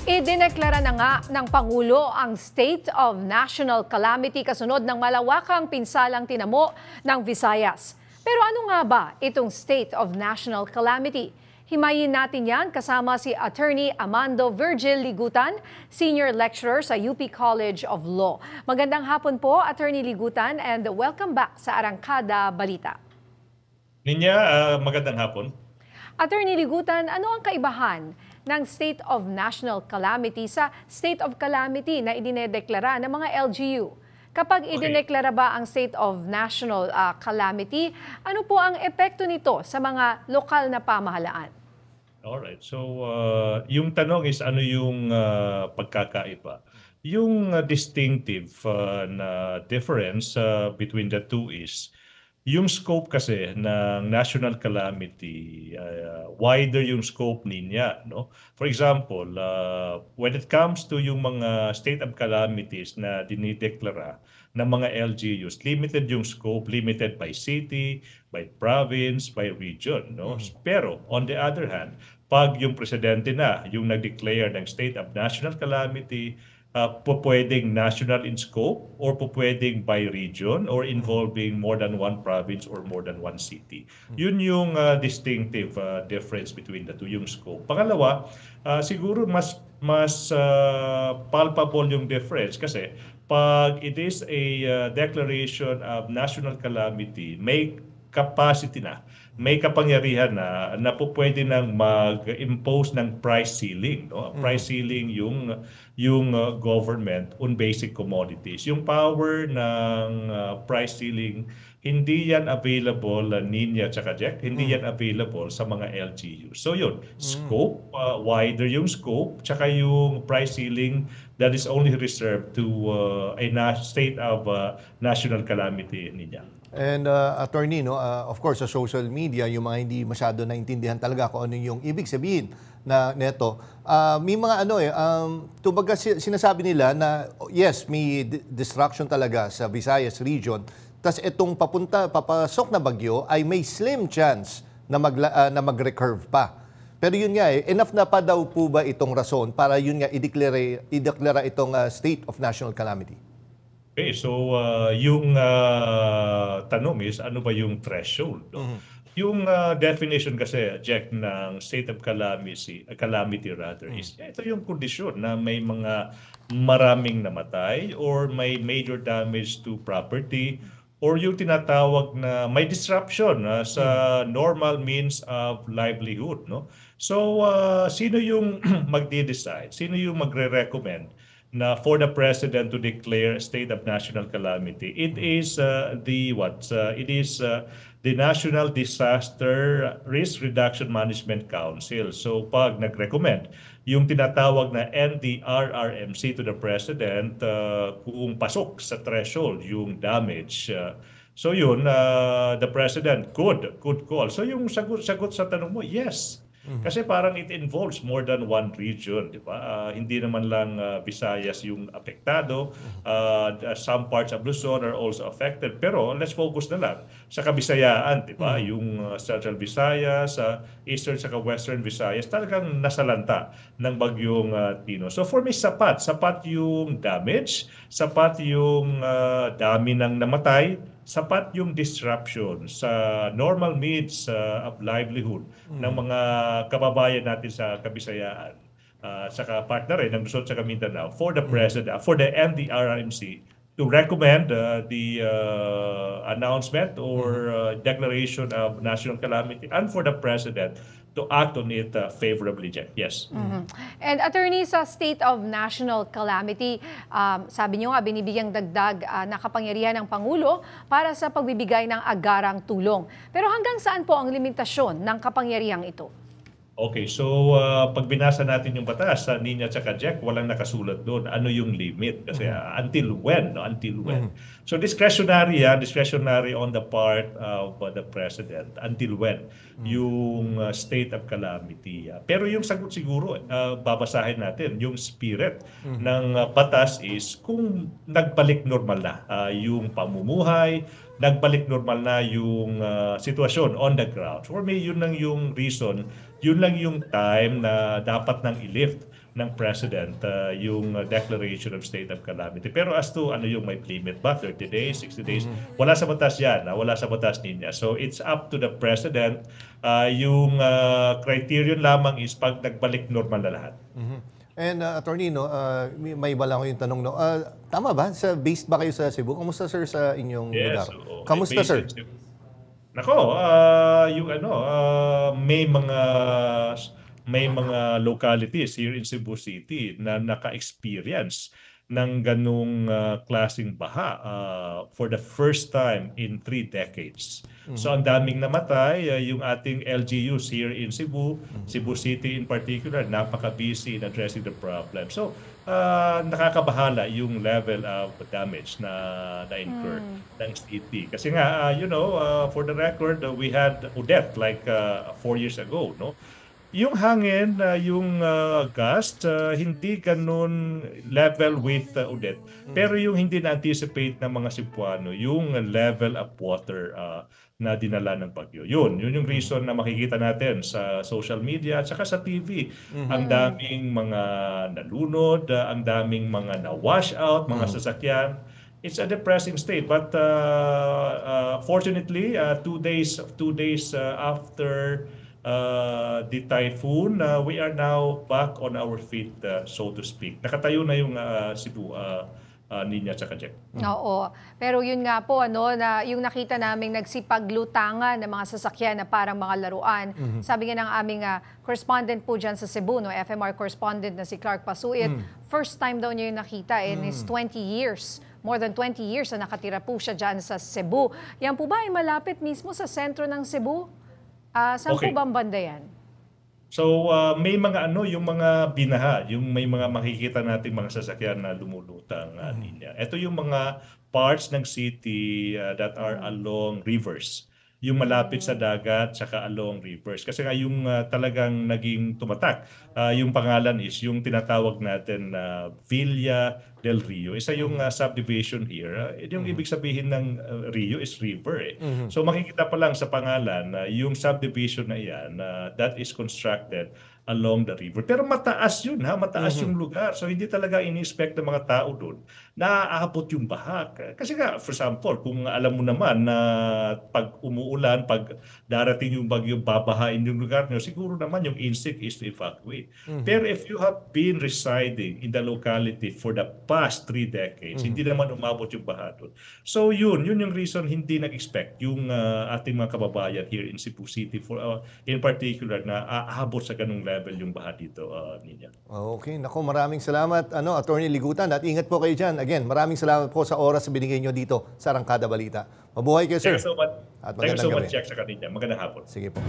Idineklara na nga ng Pangulo ang State of National Calamity kasunod ng malawakang pinsalang tinamo ng Visayas. Pero ano nga ba itong State of National Calamity? Himayin natin yan kasama si Attorney Amando Virgil Ligutan, Senior Lecturer sa UP College of Law. Magandang hapon po, Attorney Ligutan, and welcome back sa Arangkada Balita. Magandang hapon. Attorney Ligutan, ano ang kaibahan ng State of National Calamity sa State of Calamity na idinedeklara ng mga LGU? Kapag idineklara ba ang State of National Calamity, ano po ang epekto nito sa mga lokal na pamahalaan? Alright, so yung tanong is ano yung pagkakaiba? Yung distinctive na difference between the two is yung scope kasi ng national calamity, wider yung scope niya, no? For example, when it comes to yung mga state of calamities na dinideklara ng mga LGUs, limited yung scope, limited by city, by province, by region, no? Pero on the other hand, pag yung presidente na yung nag-declare ng state of national calamity, pwedeng national in scope or pwedeng by region or involving more than one province or more than one city. Yun yung distinctive difference between the two, yung scope. Pangalawa, siguro mas palpable yung difference kasi pag it is a declaration of national calamity, may capacity na, may kapangyarihan na pwede nang mag-impose ng price ceiling, no? Price ceiling yung government on basic commodities. Yung power ng price ceiling, hindi yan available, Ninya at Jack, hindi yan available sa mga LGU. So yun, scope, wider yung scope, tsaka yung price ceiling that is only reserved to a state of national calamity, Ninya. And attorney, no, of course sa social media, yung mga hindi masyado naintindihan talaga kung ano yung ibig sabihin na neto. May mga tubaga sinasabi nila na yes, may destruction talaga sa Visayas region. Tas itong papasok na bagyo ay may slim chance na mag-recurve pa. Pero yun nga enough na pa daw po ba itong rason para yun nga ideklara itong state of national calamity? Okay, so yung tanong is ano ba yung threshold? No? Yung definition kasi, Jack, ng state of calamity rather, is ito yung kondisyon na may mga maraming namatay or may major damage to property or yung tinatawag na may disruption sa normal means of livelihood. No? So sino yung magde-decide? Sino yung magre-recommend na for the president to declare a state of national calamity? It is the National Disaster Risk Reduction Management Council. So pag nag-recommend yung tinatawag na NDRRMC to the president kung pasok sa threshold yung damage, so yun, the president could call. So yung sagot sa tanong mo, yes. Kasi parang it involves more than one region, di ba? Hindi naman lang Visayas yung apektado. Some parts of Luzon are also affected. Pero let's focus na lang sa Kabisayaan, di ba? Yung Central Visayas, Eastern saka Western Visayas, talagang nasalanta ng bagyong Tino. So for me, sapat yung damage, sapat yung dami ng namatay, sapat yung disruption sa normal needs of livelihood ng mga kababayan natin sa Kabisayaan. Saka partner rin ng Luzon sa Mindanao for the president, for the NDRRMC to recommend the announcement or declaration of national calamity and for the president to act on it favorably, Jack. Yes. And attorney, sa state of national calamity, sabi niyo nga binibigyang dagdag na kapangyarihan ng Pangulo para sa pagbibigay ng agarang tulong. Pero hanggang saan po ang limitasyon ng kapangyarihang ito? Okay, so pag binasa natin yung batas sa Ninya at Jack, walang nakasulat doon ano yung limit kasi until when, no? Until when. So discretionary on the part of the president until when yung state of calamity. Pero yung sagot siguro babasahin natin yung spirit ng batas is kung nagbalik normal na yung pamumuhay, nagbalik normal na yung sitwasyon on the ground. For me, yun lang yung reason, yun lang yung time na dapat nang i-lift ng President yung declaration of state of calamity. Pero as to ano yung may limit ba, 30 days, 60 days, wala sa batas yan, wala sa batas niya. So it's up to the President. Yung criterion lamang is pag nagbalik normal na lahat. And Attorney, no, may iba lang ko yung tanong. No, tama ba? Based ba kayo sa Cebu? Kamusta sir sa inyong lugar? Kamusta sir? Nako, yung may mga localities here in Cebu City na naka-experience ng ganung klaseng baha for the first time in 3 decades. So ang daming namatay, yung ating LGUs here in Cebu, Cebu City in particular, napaka-busy in addressing the problem. So nakakabahala yung level of damage na incur ng city. Kasi nga, for the record, we had Odette like 4 years ago, no? Yung hangin, yung gust, hindi ganun level with Odette. Pero yung hindi na-anticipate ng mga Cebuano, yung level of water na dinala ng bagyo. Yun yung reason na makikita natin sa social media at saka sa TV. Ang daming mga nalunod, ang daming mga na-wash out, mga sasakyan. It's a depressing state, but fortunately, 2 days after the typhoon, we are now back on our feet, so to speak. Nakatayo na yung Cebu, Nina at Jack. Oo. Pero yun nga po, na yung nakita naming nagsipaglutangan ng mga sasakyan na parang mga laruan. Sabi nga ng aming correspondent po dyan sa Cebu, FMR correspondent na si Clark Pasuyet, first time daw niya yung nakita in his 20 years. More than 20 years na nakatira po siya dyan sa Cebu. Yan po ba ay malapit mismo sa sentro ng Cebu? Saan po bang banda yan? So may mga yung mga binaha, yung may mga makikita natin mga sasakyan na lumulutang linya. Ito yung mga parts ng city that are along rivers. Yung malapit sa dagat saka along rivers. Kasi nga yung talagang naging tumatak, yung pangalan is yung tinatawag natin na Villa del Rio. Isa yung subdivision here. Yung ibig sabihin ng Rio is river. So makikita pa lang sa pangalan yung subdivision na yan that is constructed along the river. Pero mataas yun, mataas yung lugar. So hindi talaga ini-expect ng mga tao doon na aabot yung baha. Kasi nga, for example, kung alam mo naman na pag umuulan, pag darating yung bagyo, babahain yung lugar nyo, siguro naman yung instinct is to evacuate. Pero if you have been residing in the locality for the past 3 decades, hindi naman umabot yung baha doon. So yun yung reason hindi nag-expect yung ating mga kababayan here in Cebu City, in particular, na aabot sa ganung level yung baha dito, Nina. Okay, naku, maraming salamat, Attorney Ligutan, at ingat po kayo dyan. Again, maraming salamat po sa oras na binigay nyo dito sa Arangkada Balita. Mabuhay kayo, sir. Thank you so much. At Thank you so magandang much, Jack, sa kanina. Magandang hapon. Sige po.